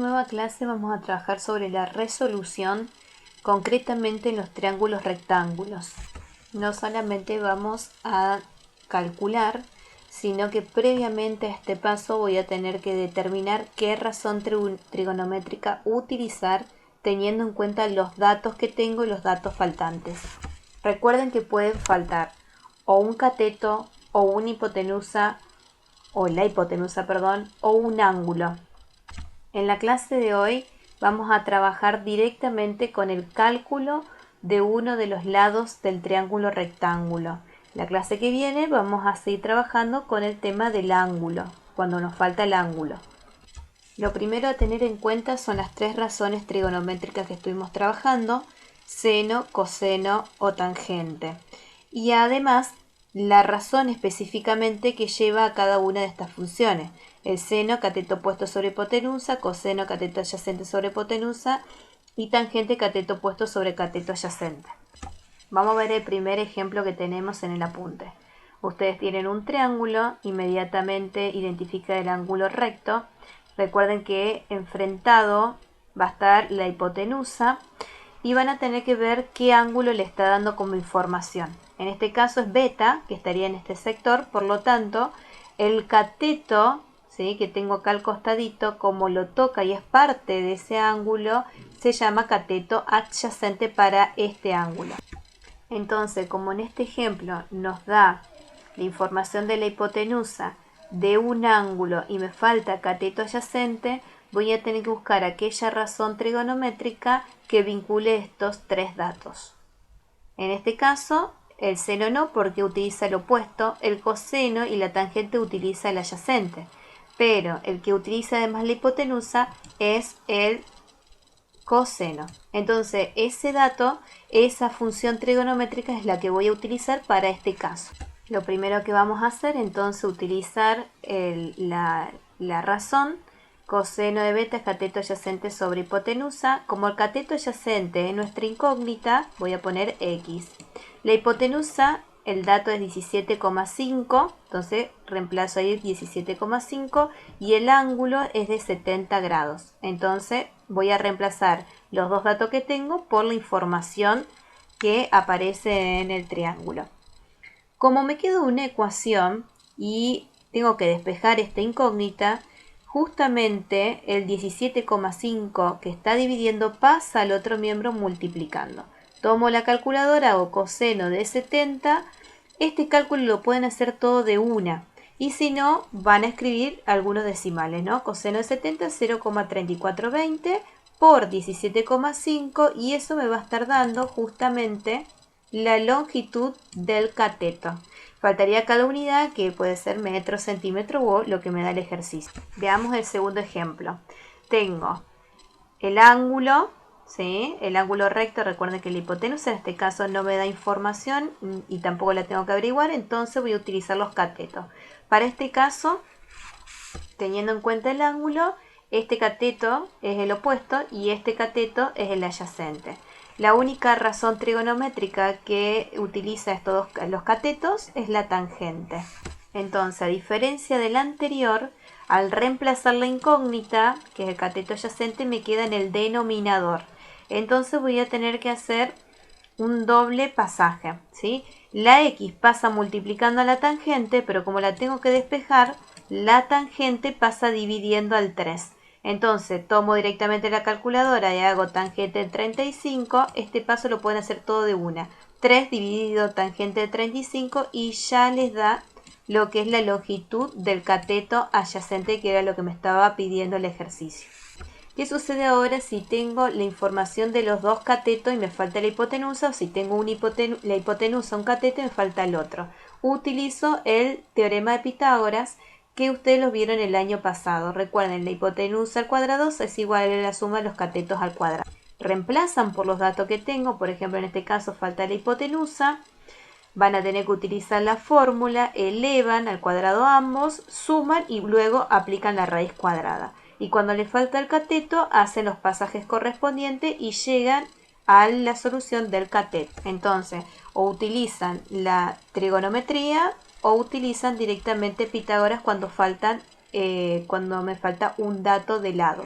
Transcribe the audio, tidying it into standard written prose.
nueva clase vamos a trabajar sobre la resolución, concretamente en los triángulos rectángulos. No solamente vamos a calcular, sino que previamente a este paso voy a tener que determinar qué razón trigonométrica utilizar teniendo en cuenta los datos que tengo y los datos faltantes. Recuerden que pueden faltar o un cateto o una hipotenusa o la hipotenusa, perdón, o un ángulo. En la clase de hoy vamos a trabajar directamente con el cálculo de uno de los lados del triángulo rectángulo. La clase que viene vamos a seguir trabajando con el tema del ángulo, cuando nos falta el ángulo. Lo primero a tener en cuenta son las tres razones trigonométricas que estuvimos trabajando: seno, coseno o tangente. Y además la razón específicamente que lleva a cada una de estas funciones. El seno, cateto opuesto sobre hipotenusa; coseno, cateto adyacente sobre hipotenusa; y tangente, cateto opuesto sobre cateto adyacente. Vamos a ver el primer ejemplo que tenemos en el apunte. Ustedes tienen un triángulo, inmediatamente identifica el ángulo recto. Recuerden que enfrentado va a estar la hipotenusa y van a tener que ver qué ángulo le está dando como información. En este caso es beta, que estaría en este sector, por lo tanto el cateto, ¿sí?, que tengo acá al costadito, como lo toca y es parte de ese ángulo, se llama cateto adyacente para este ángulo. Entonces, como en este ejemplo nos da la información de la hipotenusa de un ángulo y me falta cateto adyacente, voy a tener que buscar aquella razón trigonométrica que vincule estos tres datos. En este caso, el seno no, porque utiliza el opuesto; el coseno y la tangente utiliza el adyacente, pero el que utiliza además la hipotenusa es el coseno. Entonces ese dato, esa función trigonométrica es la que voy a utilizar para este caso. Lo primero que vamos a hacer entonces utilizar la razón. Coseno de beta es cateto adyacente sobre hipotenusa. Como el cateto adyacente es nuestra incógnita, voy a poner X. La hipotenusa, el dato es 17,5, entonces reemplazo ahí 17,5 y el ángulo es de 70 grados. Entonces voy a reemplazar los dos datos que tengo por la información que aparece en el triángulo. Como me queda una ecuación y tengo que despejar esta incógnita, justamente el 17,5 que está dividiendo pasa al otro miembro multiplicando. Tomo la calculadora, hago coseno de 70. Este cálculo lo pueden hacer todo de una. Y si no, van a escribir algunos decimales, ¿no? Coseno de 70, 0,3420 por 17,5, y eso me va a estar dando justamente la longitud del cateto. Faltaría cada unidad, que puede ser metro, centímetro o lo que me da el ejercicio. Veamos el segundo ejemplo. Tengo el ángulo, ¿sí?, el ángulo recto. Recuerden que la hipotenusa en este caso no me da información y tampoco la tengo que averiguar, entonces voy a utilizar los catetos. Para este caso, teniendo en cuenta el ángulo, este cateto es el opuesto y este cateto es el adyacente. La única razón trigonométrica que utiliza los catetos es la tangente. Entonces, a diferencia del anterior, al reemplazar la incógnita, que es el cateto adyacente, me queda en el denominador. Entonces voy a tener que hacer un doble pasaje, ¿sí? La X pasa multiplicando a la tangente, pero como la tengo que despejar, la tangente pasa dividiendo al 3. Entonces tomo directamente la calculadora y hago tangente de 35. Este paso lo pueden hacer todo de una. 3 dividido tangente de 35 y ya les da lo que es la longitud del cateto adyacente, que era lo que me estaba pidiendo el ejercicio. ¿Qué sucede ahora si tengo la información de los dos catetos y me falta la hipotenusa? O si tengo la hipotenusa, un cateto y me falta el otro. Utilizo el teorema de Pitágoras, que ustedes lo vieron el año pasado. Recuerden, la hipotenusa al cuadrado es igual a la suma de los catetos al cuadrado. Reemplazan por los datos que tengo. Por ejemplo, en este caso falta la hipotenusa. Van a tener que utilizar la fórmula, elevan al cuadrado ambos, suman y luego aplican la raíz cuadrada. Y cuando les falta el cateto, hacen los pasajes correspondientes y llegan a la solución del cateto. Entonces, o utilizan la trigonometría o utilizan directamente Pitágoras cuando me falta un dato de lado.